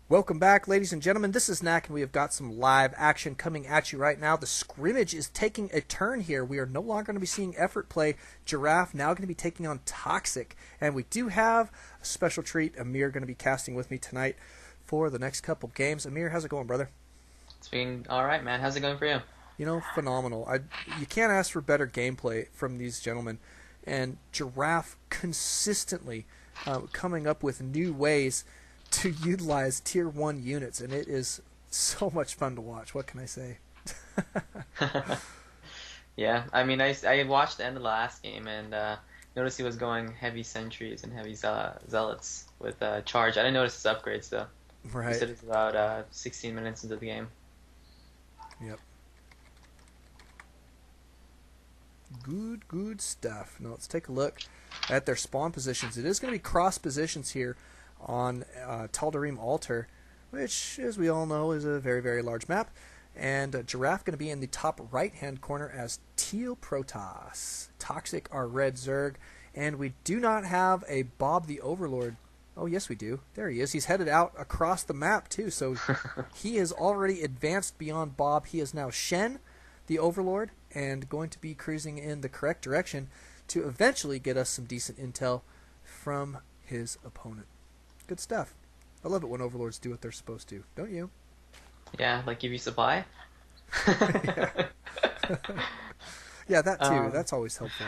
Welcome back, ladies and gentlemen. This is Knack, and we have got some live action coming at you right now. The scrimmage is taking a turn here. We are no longer going to be seeing effort play. Giraffe now going to be taking on ToXSiK, and we do have a special treat. Amir going to be casting with me tonight for the next couple games. Amir, how's it going, brother? It's been all right, man. How's it going for you? You know, phenomenal. You can't ask for better gameplay from these gentlemen, and Giraffe consistently coming up with new ways to utilize tier 1 units, and it is so much fun to watch. What can I say? Yeah, I mean, I watched the end of the last game and noticed he was going heavy sentries and heavy zealots with charge. I didn't notice his upgrades though. He Right. said it's about 16 minutes into the game. Yep. Good stuff. Now let's take a look at their spawn positions. It is going to be cross positions here on Tal'Darim Altar, which, as we all know, is a very, very large map. And Giraffe going to be in the top right-hand corner as Teal Protoss. ToXSiK our red Zerg. And we do not have a Bob the Overlord. Oh, yes, we do. There he is. He's headed out across the map, too. So he has already advanced beyond Bob. He is now Shen, the Overlord, and going to be cruising in the correct direction to eventually get us some decent intel from his opponent. Good stuff. I love it when Overlords do what they're supposed to, don't you? Yeah, like give you supply. Yeah. Yeah, that too. Um, That's always helpful.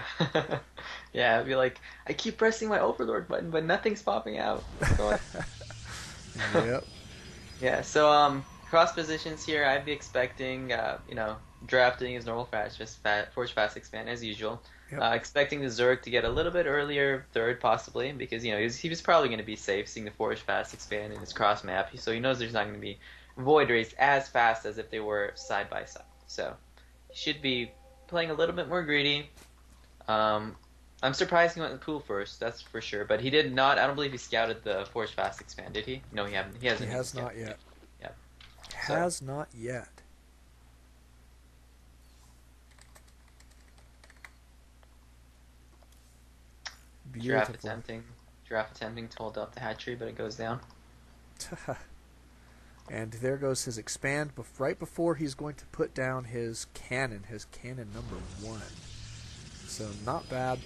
yeah, it'd be like I keep pressing my Overlord button, but nothing's popping out. What's going Yep. Yeah, so cross positions here, I'd be expecting drafting his normal Forge Fast Expand as usual. Yep. Expecting the Zerg to get a little bit earlier third possibly because he was probably going to be safe seeing the Forge Fast Expand in his cross map, so he knows there's not going to be Void Rays as fast as if they were side by side. So he should be playing a little bit more greedy. I'm surprised he went in the pool first, that's for sure. But he did not. I don't believe he scouted the Forge Fast Expand, did he? No, he haven't. He hasn't. He has not yet. Yeah. Has not yet. Giraffe Beautiful. attempting to hold up the hatchery, but it goes down. And there goes his expand right before he's going to put down his cannon number 1. So not bad.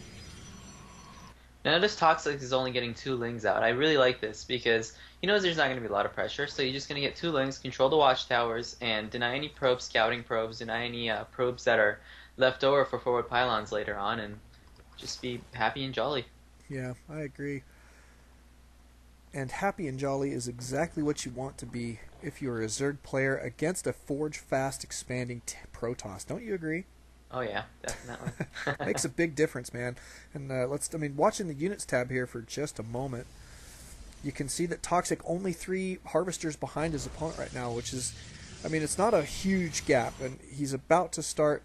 Now notice ToXSiK is only getting 2 lings out. I really like this because he knows there's not going to be a lot of pressure, so you're just going to get 2 lings, control the watchtowers, and deny any probes, scouting probes, deny any probes that are left over for forward pylons later on, and just be happy and jolly. Yeah, I agree. And happy and jolly is exactly what you want to be if you're a Zerg player against a Forge Fast expanding Protoss. Don't you agree? Oh yeah, definitely. Makes a big difference, man. And watching the units tab here for just a moment, you can see that ToXSiK only 3 harvesters behind his opponent right now, which is, it's not a huge gap, and he's about to start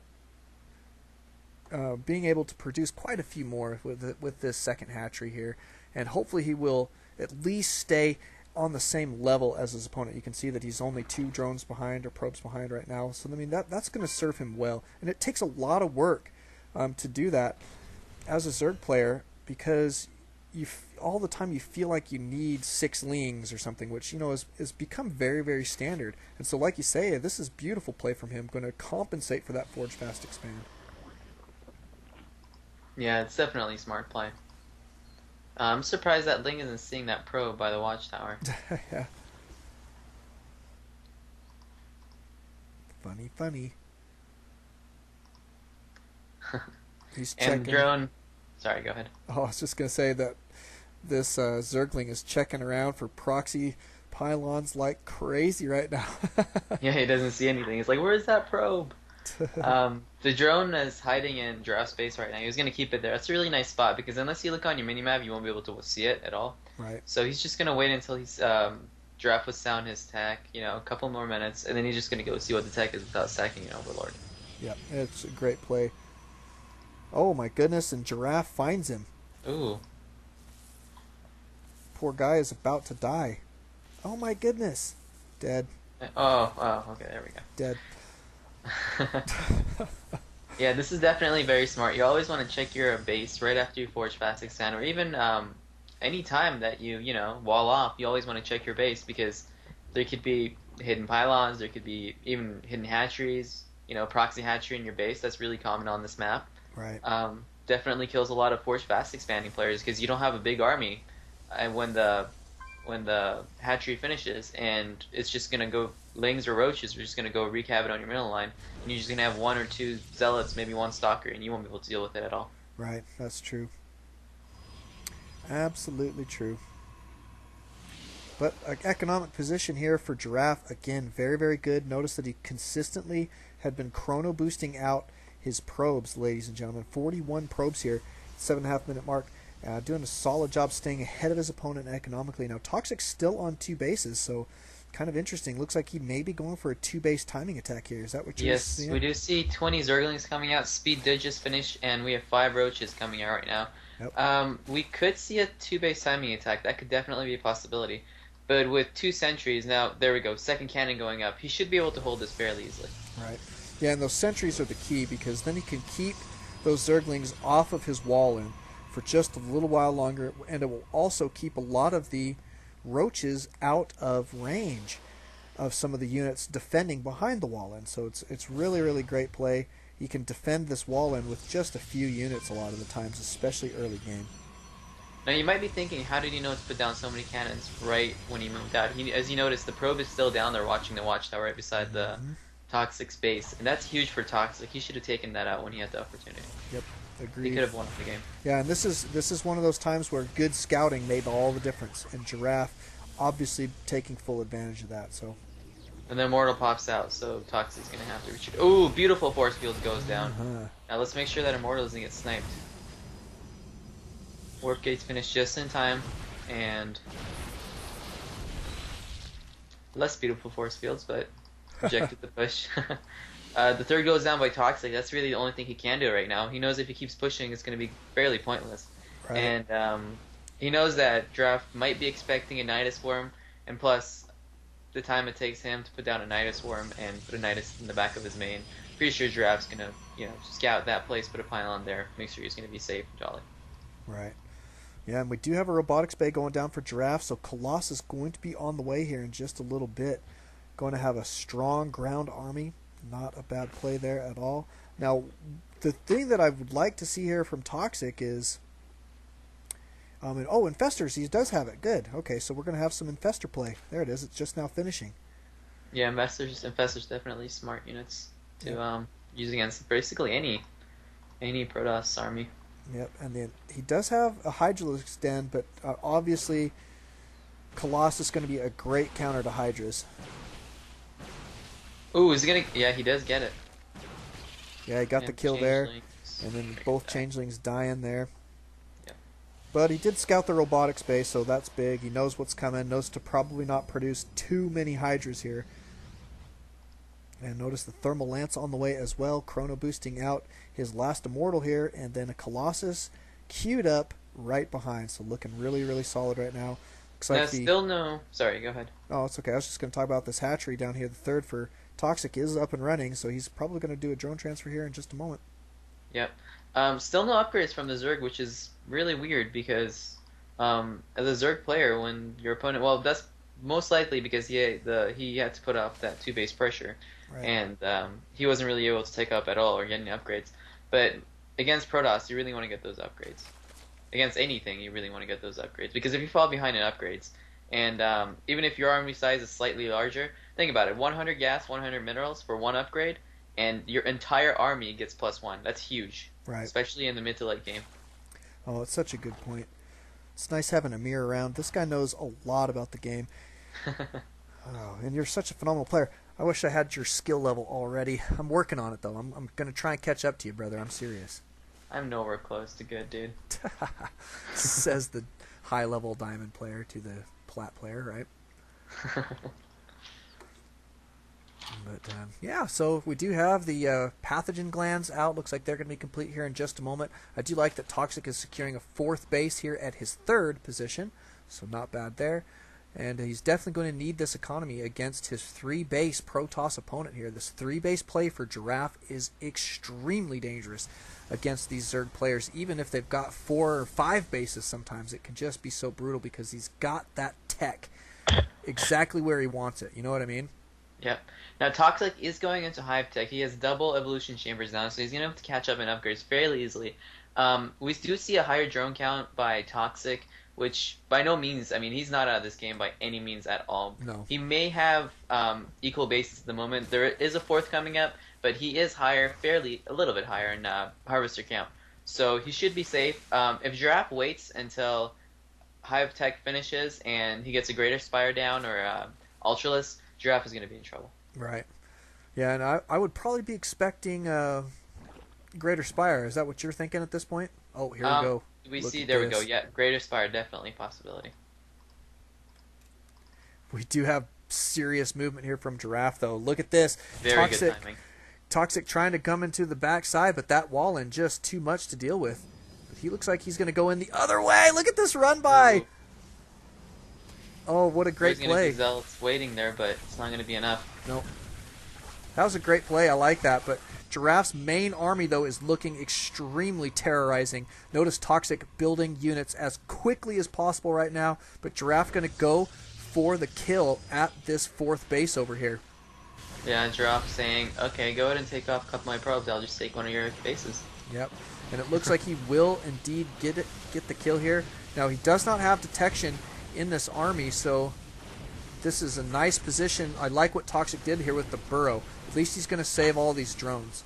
being able to produce quite a few more with this second hatchery here, and hopefully he will at least stay on the same level as his opponent. You can see that he's only 2 drones behind or probes behind right now, so that's going to serve him well, and it takes a lot of work to do that as a Zerg player because all the time you feel like you need 6 lings or something, which has become very, very standard. And so, like you say, this is beautiful play from him, going to compensate for that Forge Fast Expand. Yeah, it's definitely a smart play. I'm surprised that Ling isn't seeing that probe by the watchtower. Yeah. Funny. He's checking. And the drone. Sorry, go ahead. Oh, I was just going to say that this Zergling is checking around for proxy pylons like crazy right now. Yeah, he doesn't see anything. He's like, where's that probe? The drone is hiding in Giraffe space right now. He was going to keep it there. That's a really nice spot because unless you look on your minimap, you won't be able to see it at all. Right. So he's just going to wait until Giraffe would sound his tech, a couple more minutes, and then he's just going to go see what the tech is without sacking an Overlord. Yeah, it's a great play. Oh my goodness, and Giraffe finds him. Ooh. Poor guy is about to die. Oh my goodness. Dead. Oh, okay, there we go. Dead. Yeah, this is definitely very smart. You always want to check your base right after you forge fast expand, or even any time that you wall off. You always want to check your base because There could be hidden pylons. There could be even hidden hatcheries. Proxy hatchery in your base. That's really common on this map. Right. Definitely kills a lot of Forge fast expanding players because you don't have a big army, and when the hatchery finishes and it's just gonna go lings or roaches are just gonna go wreak havoc on your middle line, and you're just gonna have one or two zealots, maybe one stalker, and you won't be able to deal with it at all. Right. That's true. Absolutely true. But economic position here for Giraffe, again, very, very good. Notice that he consistently had been chrono boosting out his probes, ladies and gentlemen. 41 probes here, 7.5 minute mark. Doing a solid job staying ahead of his opponent economically. Now, ToXSiK's still on 2 bases, so kind of interesting. Looks like he may be going for a 2-base timing attack here. Is that what you're seeing? Yes, we do see 20 Zerglings coming out. Speed did just finish, and we have 5 Roaches coming out right now. Yep. We could see a 2-base timing attack. That could definitely be a possibility. But with 2 sentries, now, there we go, second cannon going up. He should be able to hold this fairly easily. Right. Yeah, and those sentries are the key, because then he can keep those Zerglings off of his wall in for just a little while longer, and it will also keep a lot of the roaches out of range of some of the units defending behind the wall in. So it's really, really great play. You can defend this wall in with just a few units a lot of the times, especially early game. Now you might be thinking, how did he know to put down so many cannons right when he moved out? As you notice, the probe is still down there watching the watchtower right beside the ToXSiK's base, and that's huge for ToXSiK. He should have taken that out when he had the opportunity. Yep, agreed. He could have won the game. Yeah, and this is one of those times where good scouting made all the difference, and Giraffe obviously taking full advantage of that. So. And then Immortal pops out, so ToXSiK's gonna have to retreat. Ooh, beautiful force field goes down. Now let's make sure that Immortal doesn't get sniped. Warp gates finish just in time, and less beautiful force fields, but rejected the push. The third goes down by ToXSiK. That's really the only thing he can do right now. He knows if he keeps pushing, it's going to be fairly pointless. Right. And he knows that Giraffe might be expecting a Nidus Worm, and plus the time it takes him to put down a Nidus Worm and put a Nidus in the back of his main. Pretty sure Giraffe's going to, scout that place, put a pylon there, make sure he's going to be safe and jolly. Right. Yeah, and we do have a robotics bay going down for Giraffe, so Colossus is going to be on the way here in just a little bit. Going to have a strong ground army. Not a bad play there at all. Now, the thing that I would like to see here from ToXSiK is... Infestors, he does have it. Good. Okay, so we're going to have some Infestor play. There it is. It's just now finishing. Yeah, Infestors definitely smart units to use against basically any Protoss army. Yep, and then he does have a Hydralisk extend, but obviously Colossus is going to be a great counter to Hydras. Ooh, is he gonna? Yeah, he does get it. Yeah, he got the kill there, and then both changelings dying there. Yeah. But he did scout the robotics base, so that's big. He knows what's coming, knows to probably not produce too many Hydras here. And notice the Thermal Lance on the way as well, chrono boosting out his last Immortal here, and then a Colossus queued up right behind. So looking really, really solid right now. Looks like still no... Sorry, go ahead. Oh, it's okay. I was just going to talk about this hatchery down here. The third for ToXSiK is up and running, so he's probably going to do a drone transfer here in just a moment. Yep. Still no upgrades from the Zerg, which is really weird because as a Zerg player, when your opponent... Well, that's most likely because he had to put up that 2-base pressure. Right. And he wasn't really able to take up at all or get any upgrades. But against Protoss, you really want to get those upgrades. Against anything, you really want to get those upgrades. Because if you fall behind in upgrades, and even if your army size is slightly larger, think about it. 100 gas, 100 minerals for one upgrade, and your entire army gets +1. That's huge. Right. Especially in the mid to late game. Oh, it's such a good point. It's nice having Amir around. This guy knows a lot about the game. Oh, and you're such a phenomenal player. I wish I had your skill level already. I'm working on it, though. I'm going to try and catch up to you, brother. I'm serious. I'm nowhere close to good, dude. Says the high-level diamond player to the plat player, right? But, yeah, so we do have the pathogen glands out. Looks like they're going to be complete here in just a moment. I do like that ToXSiK is securing a 4th base here at his 3rd position, so not bad there. And he's definitely going to need this economy against his 3-base Protoss opponent here. This 3-base play for Giraffe is extremely dangerous against these Zerg players. Even if they've got 4 or 5 bases sometimes, it can just be so brutal because he's got that tech. exactly where he wants it. You know what I mean? Yep. Now ToXSiK is going into Hive Tech. He has double evolution chambers now, so he's gonna have to catch up in upgrades fairly easily. We do see a higher drone count by ToXSiK, which by no means, I mean, he's not out of this game by any means at all. No. He may have equal bases at the moment. There is a fourth coming up, but he is higher, a little bit higher in harvester count. So he should be safe. If Giraffe waits until Hive Tech finishes and he gets a Greater Spire down or Ultralisk, Giraffe is going to be in trouble. Right. Yeah, and I would probably be expecting Greater Spire. Is that what you're thinking at this point? Oh, here we go. We see, there we go. Yeah, Greater Spire, definitely a possibility. We do have serious movement here from Giraffe, though. Look at this. Very good timing. ToXSiK trying to come into the backside, but that wall in just too much to deal with. But he looks like he's going to go in the other way. Look at this run by. Ooh. Oh, what a great There's play. There's going to be Zealots waiting there, but it's not going to be enough. Nope. That was a great play. I like that. But Giraffe's main army, though, is looking extremely terrorizing. Notice ToXSiK building units as quickly as possible right now. But Giraffe going to go for the kill at this fourth base over here. Yeah, Giraffe saying, okay, go ahead and take off a couple of my probes. I'll just take one of your bases. Yep. And it looks like he will indeed get the kill here. Now, he does not have detection in this army, so this is a nice position. I like what ToXSiK did here with the burrow. At least he's going to save all these drones.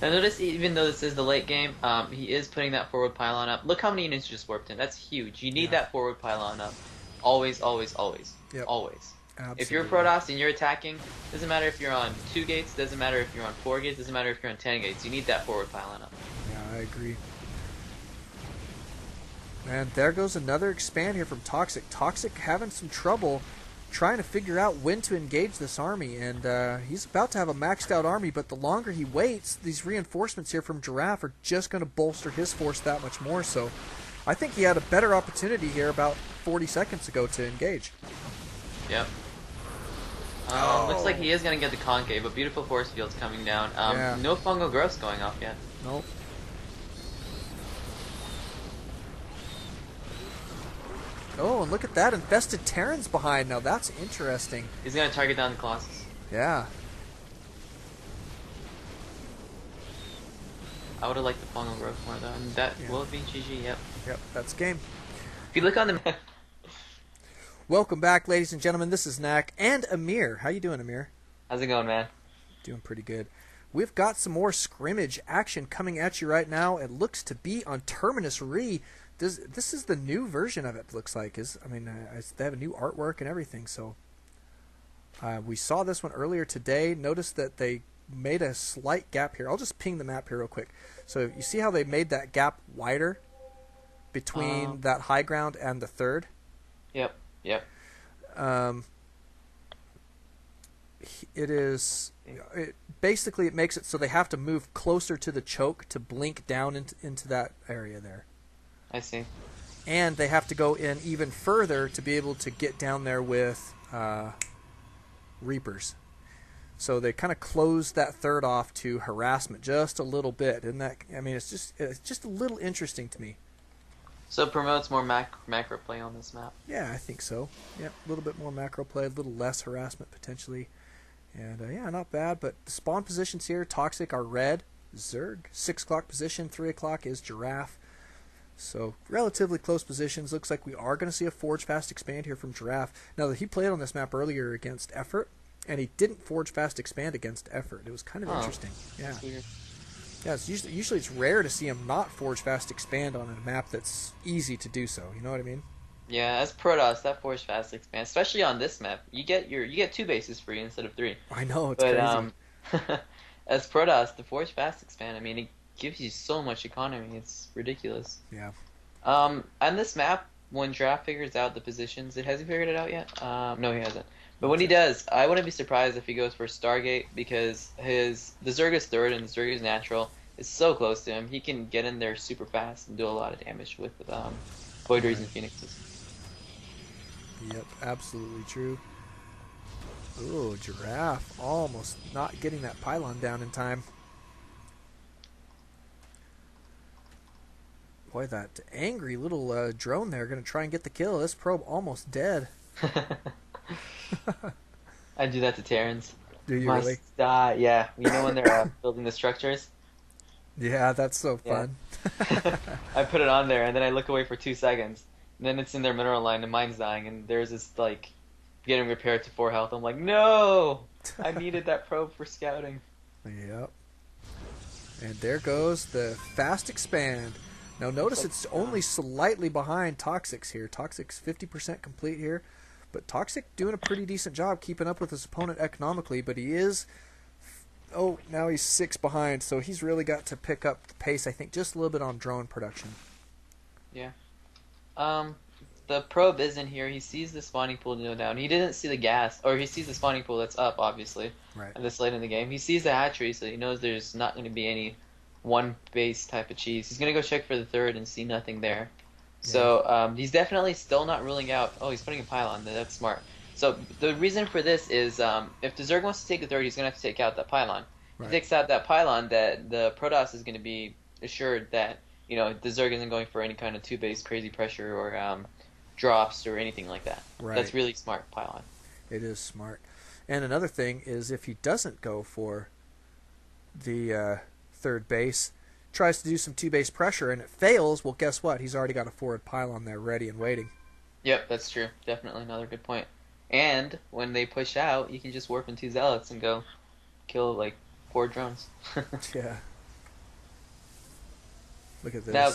Now notice, even though this is the late game, he is putting that forward pylon up. Look how many units just warped in. That's huge. You need that forward pylon up. Always, always, always. Yep. Always. Absolutely. If you're a Protoss and you're attacking, doesn't matter if you're on 2 gates, doesn't matter if you're on 4 gates, doesn't matter if you're on 10 gates. You need that forward pylon up. Yeah, I agree. And there goes another expand here from ToXSiK. ToXSiK having some trouble trying to figure out when to engage this army, and he's about to have a maxed out army, but the longer he waits, these reinforcements here from Giraffe are just going to bolster his force that much more. So I think he had a better opportunity here about 40 seconds ago to engage. Yep. Looks like he is going to get the concave, but beautiful force fields coming down. No fungal growths going off yet. Nope. Oh, and look at that. Infested Terrans behind. Now, that's interesting. He's going to target down the Colossus. Yeah. I would have liked the fungal growth more, though. And that will be GG, yep. Yep, that's game. If you look on the map... Welcome back, ladies and gentlemen. This is Nak and Amir. How you doing, Amir? How's it going, man? Doing pretty good. We've got some more scrimmage action coming at you right now. It looks to be on Terminus Re. This is the new version of it, looks like. They have a new artwork and everything. So we saw this one earlier today. Notice that they made a slight gap here. I'll just ping the map here real quick. So you see how they made that gap wider between that high ground and the third? Yep. Yep. Basically it makes it so they have to move closer to the choke to blink down into that area there. I see. And they have to go in even further to be able to get down there with Reapers. So they kind of closed that third off to harassment just a little bit. And that, I mean, it's just a little interesting to me. So it promotes more macro play on this map. Yeah, I think so. Yeah, a little bit more macro play, a little less harassment potentially. And yeah, not bad. But the spawn positions here, ToXSiK are red, Zerg. 6 o'clock position, 3 o'clock is Giraffe. So relatively close positions. Looks like we are going to see a Forge Fast expand here from Giraffe. Now, he played on this map earlier against Effort, and he didn't Forge Fast expand against Effort. It was kind of interesting. Yeah. Yeah, it's usually it's rare to see him not Forge Fast expand on a map that's easy to do so. You know what I mean? Yeah, as Protoss, that Forge Fast expand, especially on this map, you get 2 bases free instead of 3. I know, it's crazy. As Protoss, the Forge Fast expand, I mean, it gives you so much economy. It's ridiculous. Yeah. On this map, when Giraffe figures out the positions, has he figured it out yet? No, he hasn't. But when he does, I wouldn't be surprised if he goes for Stargate, because the Zerga's third and the Zerga's natural is so close to him. He can get in there super fast and do a lot of damage with Void Rays and Phoenixes. Yep, absolutely true. Ooh, Giraffe almost not getting that pylon down in time. Boy, that angry little drone there going to try and get the kill. This probe almost dead. I do that to Terrans. Do you really? Must die. Yeah, you know when they're building the structures? Yeah, that's so Yeah. fun. I put it on there, and then I look away for 2 seconds. And then it's in their mineral line, and mine's dying, and there's this, like, getting repaired to 4 health. I'm like, no! I needed that probe for scouting. Yep. And there goes the fast expand. Now notice it's only slightly behind ToXSiK's here. ToXSiK's 50% complete here. But ToXSiK doing a pretty decent job keeping up with his opponent economically, but he is... Oh, now he's 6 behind, so he's really got to pick up the pace, I think, just a little bit on drone production. Yeah. The probe is in here. He sees the spawning pool go down. He didn't see the gas, or he sees the spawning pool that's up, obviously, Right. this late in the game. He sees the hatchery, so he knows there's not going to be any one base type of cheese. He's going to go check for the third and see nothing there. So he's definitely still not ruling out. Oh, he's putting a pylon. That's smart. So the reason for this is if the Zerg wants to take the third, he's going to have to take out that pylon. Right. If he takes out that pylon, that the Protoss is going to be assured that the Zerg isn't going for any kind of two-base crazy pressure or drops or anything like that. Right. That's really smart pylon. It is smart. And another thing is if he doesn't go for the third base, tries to do some two-base pressure and it fails, well, guess what? He's already got a forward pylon there ready and waiting. Yep, that's true. Definitely another good point. And when they push out, you can just warp in 2 zealots and go kill like 4 drones. Yeah. Look at this. Now,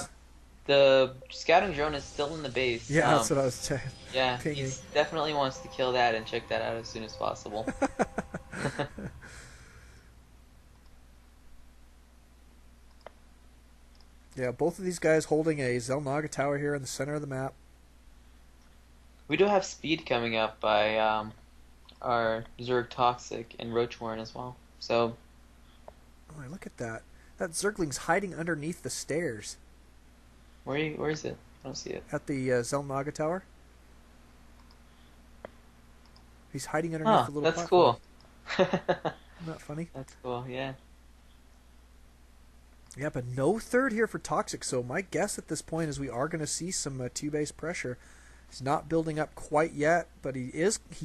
the scouting drone is still in the base. Yeah, that's what I was Yeah, pinging. he definitely wants to kill that and check that out as soon as possible. Yeah, both of these guys holding a Zelnaga tower here in the center of the map. We do have speed coming up by our Zerg ToXSiK and Roachwarren as well. So, Oh, look at that. That Zergling's hiding underneath the stairs where is it? I don't see it. at the Zelnaga tower. He's hiding underneath the little that's platform. cool. Isn't that funny? That's cool, yeah. Yeah, but no third here for ToXSiK, so my guess at this point is we are going to see some two-base pressure. He's not building up quite yet, but he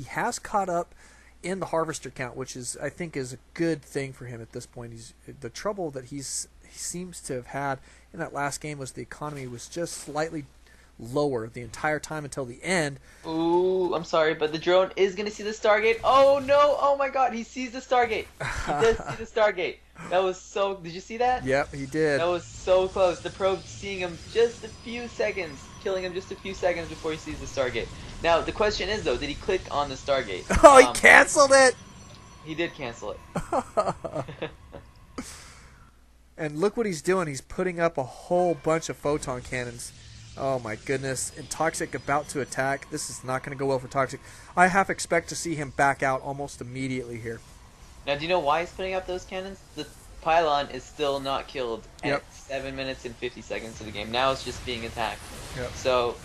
has caught up in the harvester count, which is I think is a good thing for him at this point. The trouble that he seems to have had in that last game was the economy was just slightly lower the entire time until the end. Ooh, I'm sorry, but the drone is going to see the Stargate. Oh no, oh my god, he sees the Stargate. He does see the Stargate. That was so... Did you see that? Yep, he did. That was so close. The probe seeing him just a few seconds, killing him just a few seconds before he sees the Stargate. Now, the question is, though, did he click on the Stargate? Oh, he canceled it! He did cancel it. And look what he's doing. He's putting up a whole bunch of photon cannons. Oh my goodness. And ToXSiK about to attack. This is not going to go well for ToXSiK. I half expect to see him back out almost immediately here. Now, do you know why he's putting up those cannons? The pylon is still not killed at 7 minutes and 50 seconds of the game. Now it's just being attacked. Yep. So,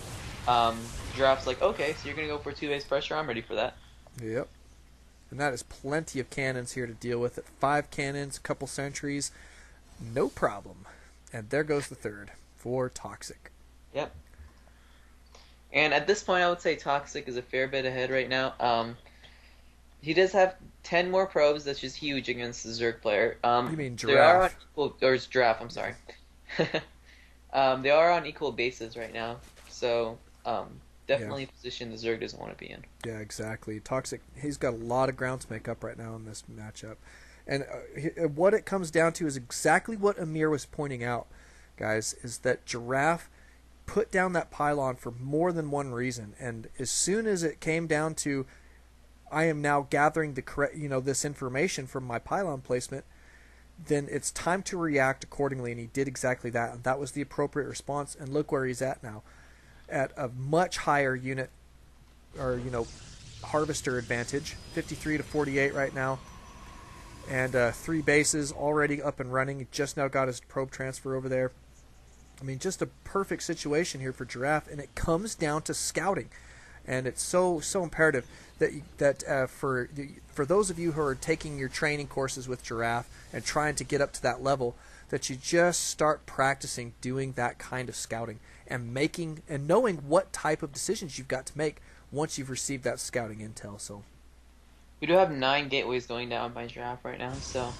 Giraffe's like, okay, so you're going to go for two-base pressure? I'm ready for that. Yep. And that is plenty of cannons here to deal with. 5 cannons, a couple sentries. No problem. And there goes the third for ToXSiK. Yep. And at this point, I would say ToXSiK is a fair bit ahead right now. He does have 10 more probes. That's just huge against the Zerg player. You mean They are on Giraffe? equal, or it's Giraffe, I'm sorry. They are on equal bases right now. So, definitely a position the Zerg doesn't want to be in. Yeah, exactly. ToXSiK, he's got a lot of ground to make up right now in this matchup. And what it comes down to is exactly what Amir was pointing out, guys, is that Giraffe put down that pylon for more than one reason. And as soon as it came down to, I am now gathering the correct, this information from my pylon placement, then it's time to react accordingly. And he did exactly that. And that was the appropriate response. And look where he's at now, at a much higher unit, or harvester advantage, 53 to 48 right now. And 3 bases already up and running. He just now got his probe transfer over there. I mean, just a perfect situation here for Giraffe, and it comes down to scouting, and it's so imperative that for those of you who are taking your training courses with Giraffe and trying to get up to that level, that you just start practicing doing that kind of scouting and knowing what type of decisions you've got to make once you've received that scouting intel. So We do have 9 gateways going down by Giraffe right now, so.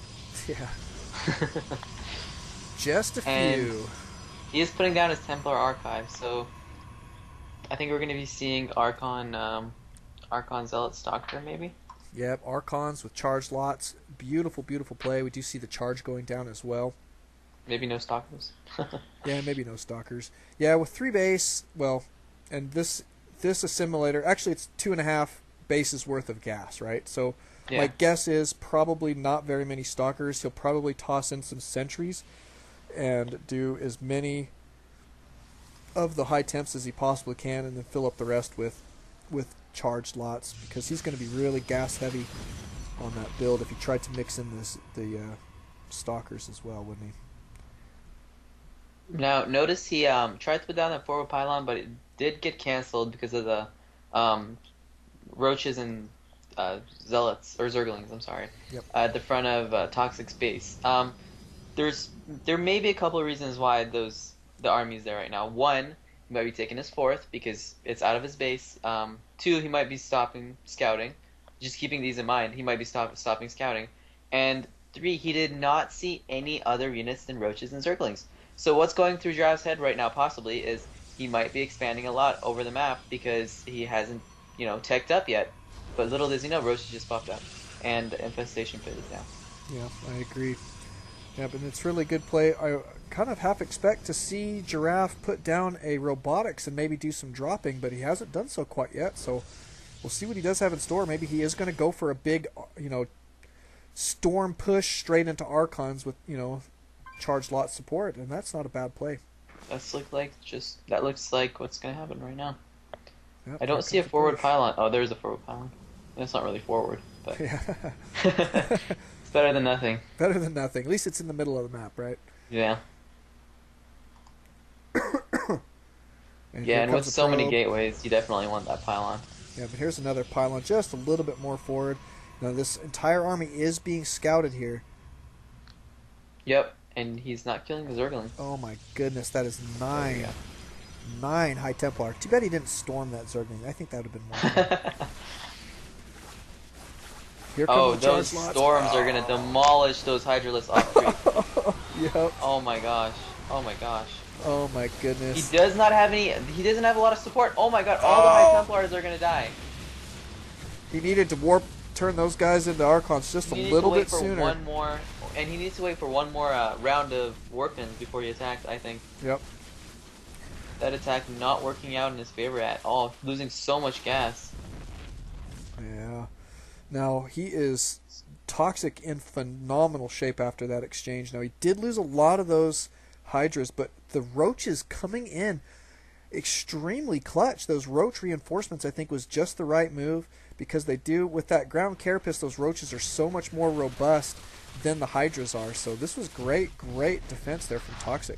yeah, just a And few. he is putting down his Templar archive, so I think we're going to be seeing Archon Zealot Stalker maybe. Yep, Archons with charge lots. Beautiful, beautiful play. We do see the charge going down as well. Maybe no Stalkers. Yeah, maybe no stalkers. Yeah, with 3 base, well, and this assimilator, actually it's 2.5 bases worth of gas, right? So Yeah. my guess is probably not very many stalkers. He'll probably toss in some sentries and do as many of the high temps as he possibly can, and then fill up the rest with charged lots, because he's going to be really gas heavy on that build if he tried to mix in the stalkers as well, wouldn't he? Now, notice he tried to put down that forward pylon, but it did get canceled because of the roaches and zealots, or zerglings, I'm sorry, Yep. at the front of ToXSiK's base. There may be a couple of reasons why the army's there right now. One, he might be taking his 4th because it's out of his base. 2, he might be stopping scouting. Just keeping these in mind, he might be stopping scouting. And 3, he did not see any other units than roaches and zerglings. So what's going through Giraffe's head right now possibly is he might be expanding a lot over the map because he hasn't, teched up yet. But little does he know, roaches just popped up. And the infestation pit is down. Yeah, I agree. Yeah, but it's really good play. I kind of half expect to see Giraffe put down a robotics and maybe do some dropping, but he hasn't done so quite yet. So we'll see what he does have in store. Maybe he is going to go for a big, storm push straight into Archons with, charged lot support, and that's not a bad play. That looks like what's gonna happen right now. Yep, I don't see a forward pylon. Oh, there's a forward pylon. That's not really forward, but Yeah. it's better than nothing. Better than nothing. At least it's in the middle of the map, right? Yeah. And Yeah, here and with comes a so many probe. gateways, you definitely want that pylon. Yeah, but here's another pylon just a little bit more forward. Now this entire army is being scouted here. Yep, and he's not killing the Zerglings. Oh my goodness, that is 9. There 9 High Templar. Too bad he didn't storm that Zergling. I think that would have been more. Here come Oh, the those charge lots. storms are gonna demolish those Hydralisks off street. Yep. Oh my gosh. Oh my gosh. Oh my goodness. He doesn't have a lot of support. Oh my god, all the High Templars are gonna die. He needed to turn those guys into Archons just a little bit sooner. He needs to wait for one more round of Warpins before he attacks, I think. Yep. That attack not working out in his favor at all. Losing so much gas. Yeah. Now, he is ToXSiK in phenomenal shape after that exchange. Now, he did lose a lot of those Hydras, but the Roaches coming in extremely clutch. Those Roach reinforcements, I think, was just the right move, because they do, with that ground carapace, those Roaches are so much more robust than the Hydras are. So this was great defense there from ToXSiK.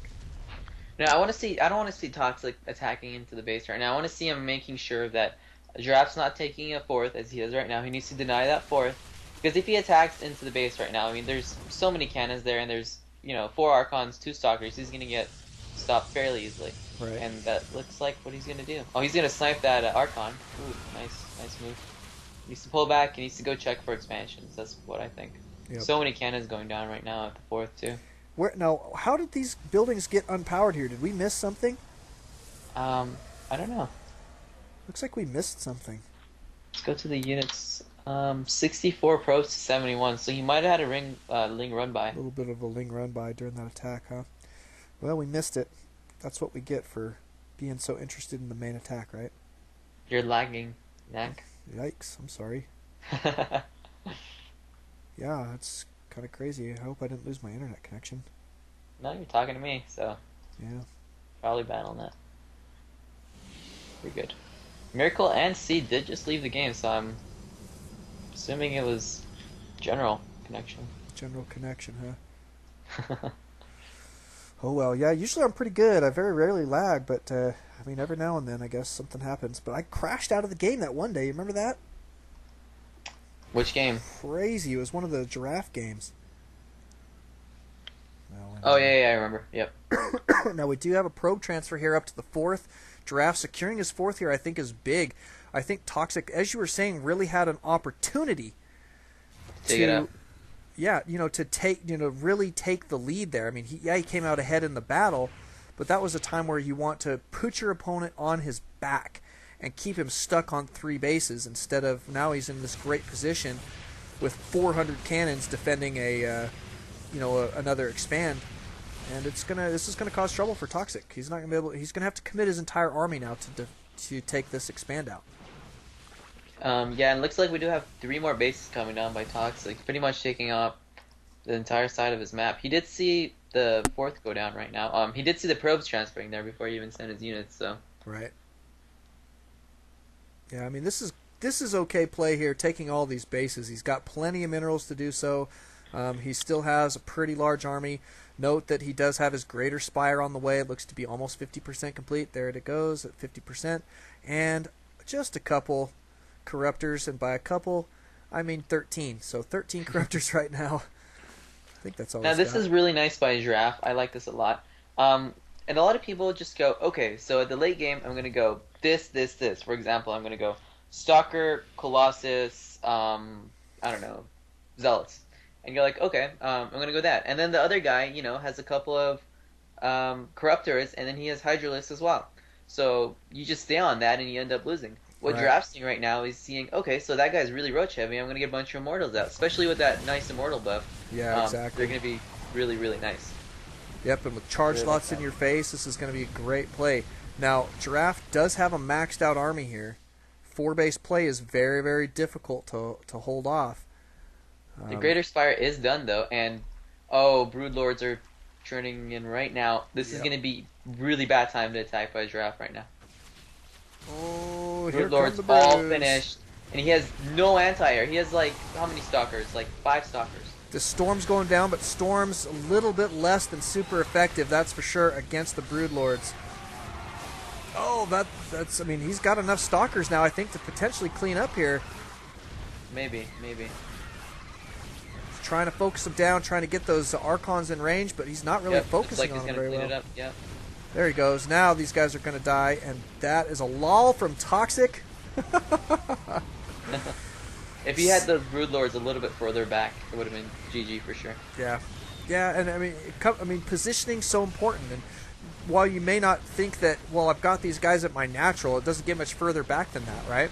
Now, I don't want to see ToXSiK attacking into the base right now. I want to see him making sure that Giraffe's not taking a 4th, as he is right now. He needs to deny that 4th, because if he attacks into the base right now, I mean, there's so many cannons there, and there's, 4 Archons, 2 Stalkers. He's going to get stopped fairly easily. Right. And that looks like what he's going to do. Oh, he's going to snipe that Archon. Ooh, nice move. He needs to pull back. He needs to go check for expansions. That's what I think. Yep. So many cannons going down right now at the 4th, too. Now, how did these buildings get unpowered here? Did we miss something? I don't know. Looks like we missed something. Let's go to the units. 64 probes to 71, so he might have had a Ling run by. A little bit of a Ling run by during that attack, huh? Well, we missed it. That's what we get for being so interested in the main attack, right? You're lagging, Knack. Yikes, I'm sorry. Yeah, that's kind of crazy. I hope I didn't lose my internet connection. No, you're talking to me, so Yeah. probably bad on that. Pretty good. Miracle and Seed did just leave the game, so I'm assuming it was general connection. General connection, huh? Oh, well, yeah, usually I'm pretty good. I very rarely lag, but, I mean, every now and then, I guess, something happens. But I crashed out of the game that one day. You remember that? Which game? Crazy. It was one of the Giraffe games. Well, Oh, yeah, I remember. Yep. Now, we do have a probe transfer here up to the 4th. Giraffe securing his 4th here, I think, is big. I think ToXSiK, as you were saying, really had an opportunity Take it out. yeah, to take, really take the lead there. I mean, he came out ahead in the battle, but that was a time where you want to put your opponent on his back and keep him stuck on 3 bases instead of now he's in this great position with 400 cannons defending another expand, and this is gonna cause trouble for ToXSiK. He's not gonna be able. He's gonna have to commit his entire army now to take this expand out. Yeah, and it looks like we do have 3 more bases coming down by ToXSiK, pretty much taking up the entire side of his map. He did see the 4th go down right now. He did see the probes transferring there before he even sent his units. So right. Yeah, I mean this is okay play here, taking all these bases. He's got plenty of minerals to do so. He still has a pretty large army. Note that he does have his Greater Spire on the way. It looks to be almost 50% complete. There it goes at 50%, and just a couple corruptors, and by a couple I mean 13. So 13 corruptors right now. I think that's all. Now this is really nice by Giraffe. I like this a lot. And a lot of people just go, okay, so at the late game I'm gonna go this. For example, I'm gonna go Stalker, Colossus, I don't know, Zealots. And you're like, okay, I'm gonna go that. And then the other guy, has a couple of corruptors, and then he has Hydralisks as well. So you just stay on that, and you end up losing. What Giraffe's seeing right now is seeing, okay, so that guy's really roach heavy. I'm gonna get a bunch of immortals out, especially with that nice immortal buff. Yeah, exactly. They're gonna be really, really nice. Yep, and with charge slots in your face, this is gonna be a great play. Now, Giraffe does have a maxed out army here. 4-base play is very, very difficult to hold off. The Greater Spire is done, though, and, Broodlords are churning in right now. This is going to be really bad time to attack by Giraffe right now. Oh, here Broodlords come the all brews. finished, and he has no anti-air. He has, how many Stalkers? 5 Stalkers. The Storm's going down, but Storm's a little bit less than super effective, that's for sure, against the Broodlords. Oh, that's. I mean, he's got enough Stalkers now, I think, to potentially clean up here. Maybe. Trying to focus him down, trying to get those Archons in range, but he's not really focusing on them very well. It up. Yep. There he goes. Now these guys are going to die, and that is a lull from ToXSiK. If he had the Broodlords a little bit further back, it would have been GG for sure. Yeah, and I mean, positioning's so important. And while you may not think that, well, I've got these guys at my natural, it doesn't get much further back than that, right?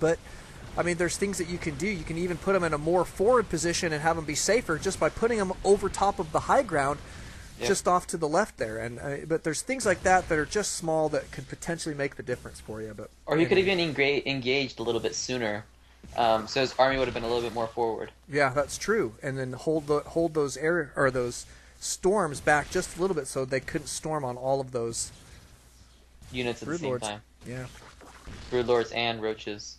But I mean, there's things that you can do. You can even put them in a more forward position and have them be safer just by putting them over top of the high ground, just off to the left there. And but there's things like that are just small that could potentially make the difference for you. But or he could have even engaged a little bit sooner, so his army would have been a little bit more forward. Yeah, that's true. And then hold those those storms back just a little bit so they couldn't storm on all of those units at the same time. Yeah. Broodlords and roaches.